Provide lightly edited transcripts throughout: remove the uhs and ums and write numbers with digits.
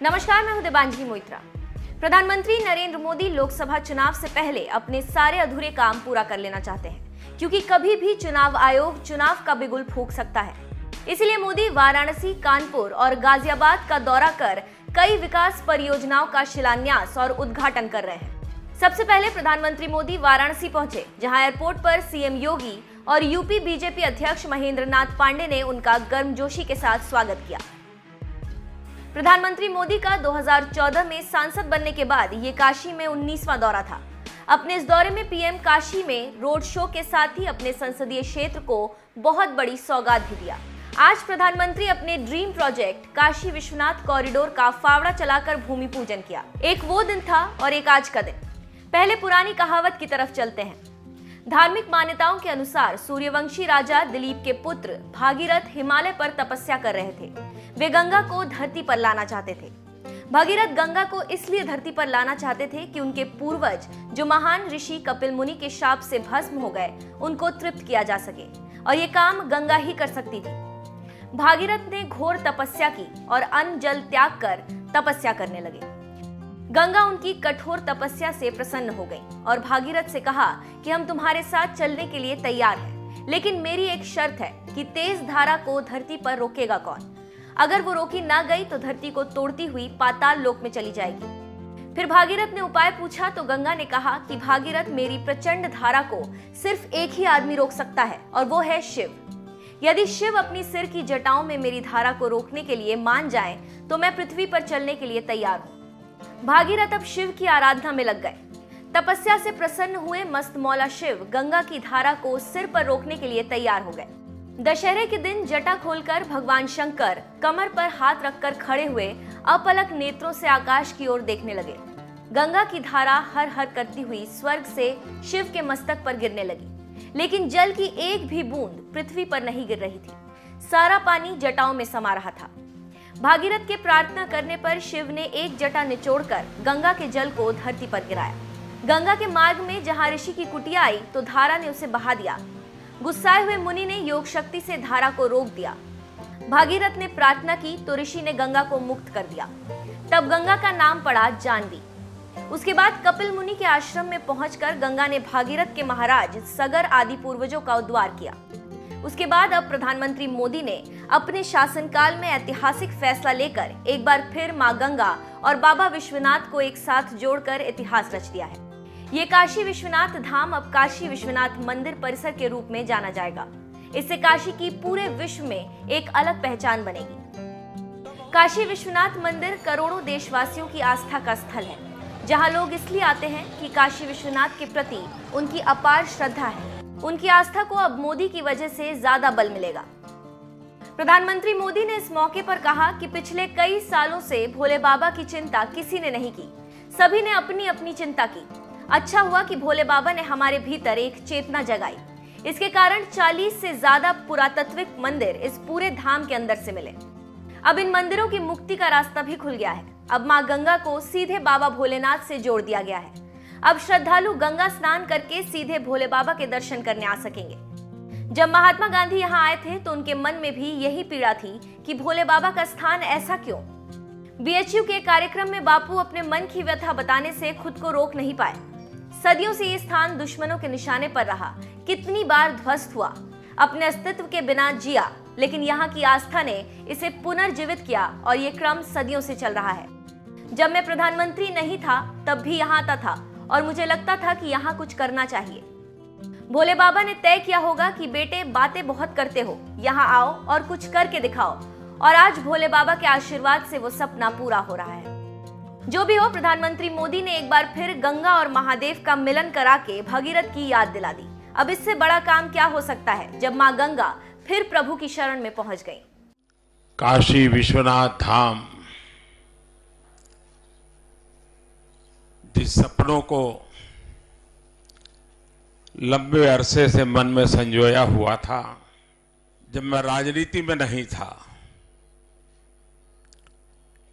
नमस्कार, मैं हूं देवांजलि मोइत्रा। प्रधानमंत्री नरेंद्र मोदी लोकसभा चुनाव से पहले अपने सारे अधूरे काम पूरा कर लेना चाहते हैं, क्योंकि कभी भी चुनाव आयोग चुनाव का बिगुल फूंक सकता है। इसीलिए मोदी वाराणसी, कानपुर और गाजियाबाद का दौरा कर कई विकास परियोजनाओं का शिलान्यास और उद्घाटन कर रहे हैं। सबसे पहले प्रधानमंत्री मोदी वाराणसी पहुंचे, जहां एयरपोर्ट पर सीएम योगी और यूपी बीजेपी अध्यक्ष महेंद्र नाथ पांडे ने उनका गर्मजोशी के साथ स्वागत किया। प्रधानमंत्री मोदी का 2014 में सांसद बनने के बाद ये काशी में 19वां दौरा था। अपने इस दौरे में पीएम काशी में रोड शो के साथ ही अपने संसदीय क्षेत्र को बहुत बड़ी सौगात भी दिया। आज प्रधानमंत्री अपने dream project Kashi Vishwanath corridor का फावड़ा चलाकर भूमि पूजन किया। एक वो दिन था और एक आज का दिन। पहले पुरानी कहावत की तरफ चलते हैं। धार्मिक मान्यताओं के अनुसार सूर्यवंशी राजा दिलीप के पुत्र भागीरथ हिमालय पर तपस्या कर रहे थे। वे गंगा को धरती पर लाना चाहते थे। भागीरथ गंगा को इसलिए धरती पर लाना चाहते थे कि उनके पूर्वज जो महान ऋषि कपिल मुनि के शाप से भस्म हो गए, उनको तृप्त किया जा सके, और ये काम गंगा ही कर सकती थी। भागीरथ ने घोर तपस्या की और अन्न जल त्याग कर तपस्या करने लगे। गंगा उनकी कठोर तपस्या से प्रसन्न हो गई और भागीरथ से कहा कि हम तुम्हारे साथ चलने के लिए तैयार हैं, लेकिन मेरी एक शर्त है कि तेज धारा को धरती पर रोकेगा कौन? अगर वो रोकी ना गई तो धरती को तोड़ती हुई पाताल लोक में चली जाएगी। फिर भागीरथ ने उपाय पूछा तो गंगा ने कहा कि भागीरथ, मेरी प्रचंड धारा को सिर्फ एक ही आदमी रोक सकता है, और वो है शिव। यदि शिव अपनी सिर की जटाओं में मेरी धारा को रोकने के लिए मान जाएं, तो मैं पृथ्वी पर चलने के लिए तैयार हूं। भागीरथ अब शिव की आराधना में लग गए। तपस्या से प्रसन्न हुए मस्त मौला शिव गंगा की धारा को सिर पर रोकने के लिए तैयार हो गए। दशहरे के दिन जटा खोलकर भगवान शंकर कमर पर हाथ रखकर खड़े हुए अपलक नेत्रों से आकाश की ओर देखने लगे। गंगा की धारा हर हर करती हुई स्वर्ग से शिव के मस्तक पर गिरने लगी, लेकिन जल की एक भी बूंद पृथ्वी पर नहीं गिर रही थी। सारा पानी जटाओं में समा रहा था। भागीरथ के प्रार्थना करने पर शिव ने एक जटा निचोड़कर गंगा के जल को धरती पर गिराया। गंगा के मार्ग में जहां ऋषि की कुटिया आई तो धारा ने उसे बहा दिया। गुस्साए हुए मुनि ने योग शक्ति से धारा को रोक दिया। भागीरथ ने प्रार्थना की तो ऋषि ने गंगा को मुक्त कर दिया। तब गंगा का नाम पड़ा जानवी। उसके बाद कपिल मुनि के आश्रम में पहुंचकर गंगा ने भागीरथ के महाराज सगर आदि पूर्वजों का उद्धार किया। उसके बाद अब प्रधानमंत्री मोदी ने अपने शासनकाल में ऐतिहासिक फैसला लेकर एक बार फिर मां गंगा और बाबा विश्वनाथ को एक साथ जोड़कर इतिहास रच दिया है। ये काशी विश्वनाथ धाम अब काशी विश्वनाथ मंदिर परिसर के रूप में जाना जाएगा। इससे काशी की पूरे विश्व में एक अलग पहचान बनेगी। काशी विश्वनाथ मंदिर करोड़ों देशवासियों की आस्था का स्थल है, जहां लोग इसलिए आते हैं कि काशी विश्वनाथ के प्रति उनकी अपार श्रद्धा है। उनकी आस्था को अब मोदी की वजह से ज्यादा बल मिलेगा। प्रधानमंत्री मोदी ने इस मौके पर कहा कि पिछले कई सालों से भोले बाबा की चिंता किसी ने नहीं की, सभी ने अपनी अपनी चिंता की। अच्छा हुआ कि भोले बाबा ने हमारे भीतर एक चेतना जगाई। इसके कारण 40 से ज्यादा पुरातात्विक मंदिर इस पूरे धाम के अंदर से मिले। अब इन मंदिरों की मुक्ति का रास्ता भी खुल गया है। अब मां गंगा को सीधे बाबा भोलेनाथ से जोड़ दिया गया है। अब श्रद्धालु गंगा स्नान करके सीधे भोले बाबा के दर्शन करने आ सकेंगे। जब महात्मा गांधी यहाँ आए थे तो उनके मन में भी यही पीड़ा थी कि भोले बाबा का स्थान ऐसा क्यों। बीएचयू के कार्यक्रम में बापू अपने मन की व्यथा बताने से खुद को रोक नहीं पाए। सदियों से ये स्थान दुश्मनों के निशाने पर रहा, कितनी बार ध्वस्त हुआ, अपने अस्तित्व के बिना जिया, लेकिन यहाँ की आस्था ने इसे पुनर्जीवित किया और ये क्रम सदियों से चल रहा है। जब मैं प्रधानमंत्री नहीं था तब भी यहाँ आता था और मुझे लगता था कि यहाँ कुछ करना चाहिए। भोले बाबा ने तय किया होगा कि बेटे, बातें बहुत करते हो, यहाँ आओ और कुछ करके दिखाओ, और आज भोले बाबा के आशीर्वाद से वो सपना पूरा हो रहा है। जो भी हो, प्रधानमंत्री मोदी ने एक बार फिर गंगा और महादेव का मिलन करा के भगीरथ की याद दिला दी। अब इससे बड़ा काम क्या हो सकता है जब मां गंगा फिर प्रभु की शरण में पहुंच गई। काशी विश्वनाथ धाम जिस सपनों को लंबे अरसे से मन में संजोया हुआ था, जब मैं राजनीति में नहीं था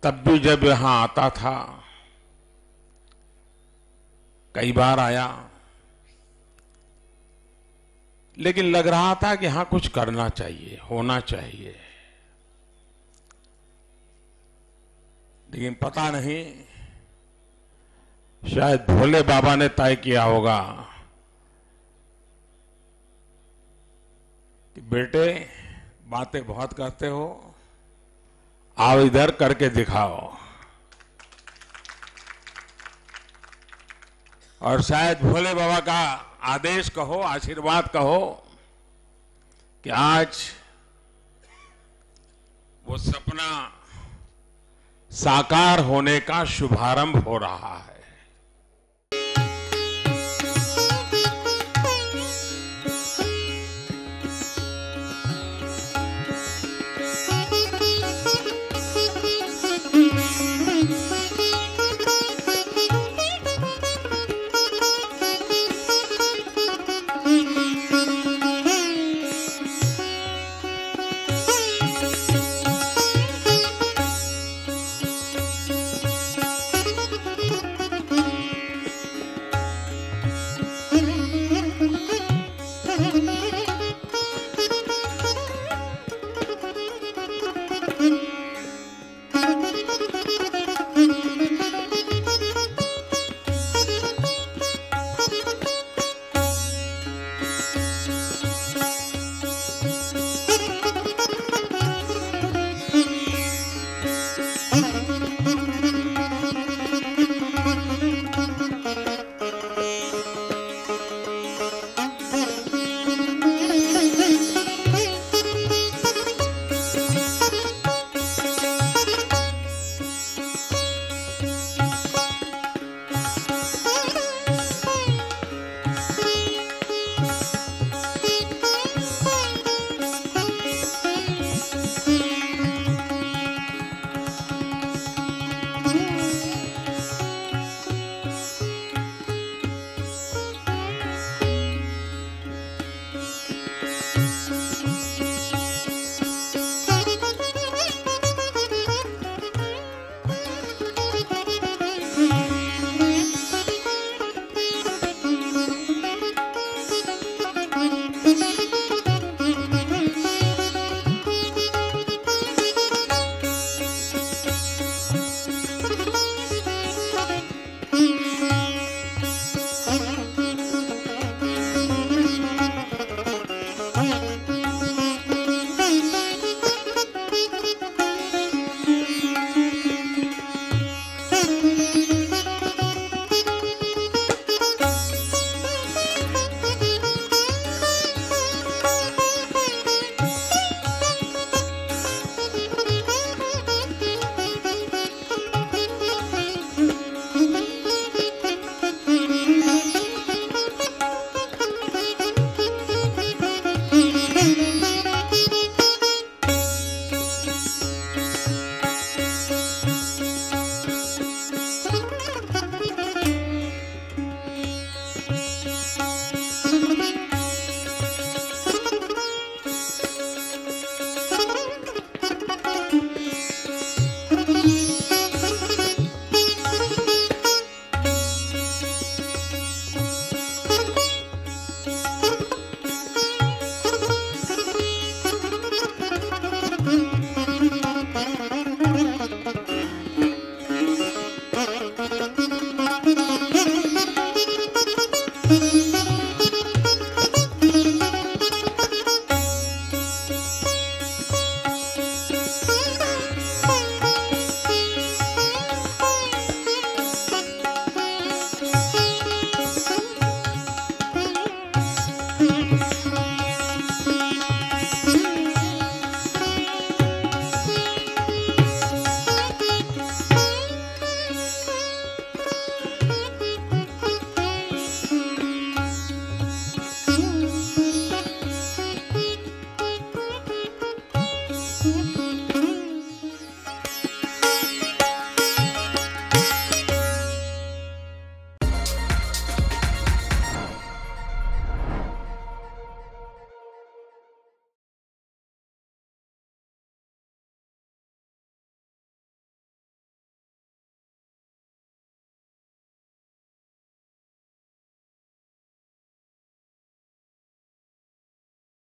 तब भी जब यहां आता था, कई बार आया, लेकिन लग रहा था कि यहां कुछ करना चाहिए, होना चाहिए। लेकिन पता नहीं, शायद भोले बाबा ने तय किया होगा कि बेटे बातें बहुत करते हो, आओ इधर करके दिखाओ। और शायद भोले बाबा का आदेश कहो, आशीर्वाद कहो कि आज वो सपना साकार होने का शुभारंभ हो रहा है।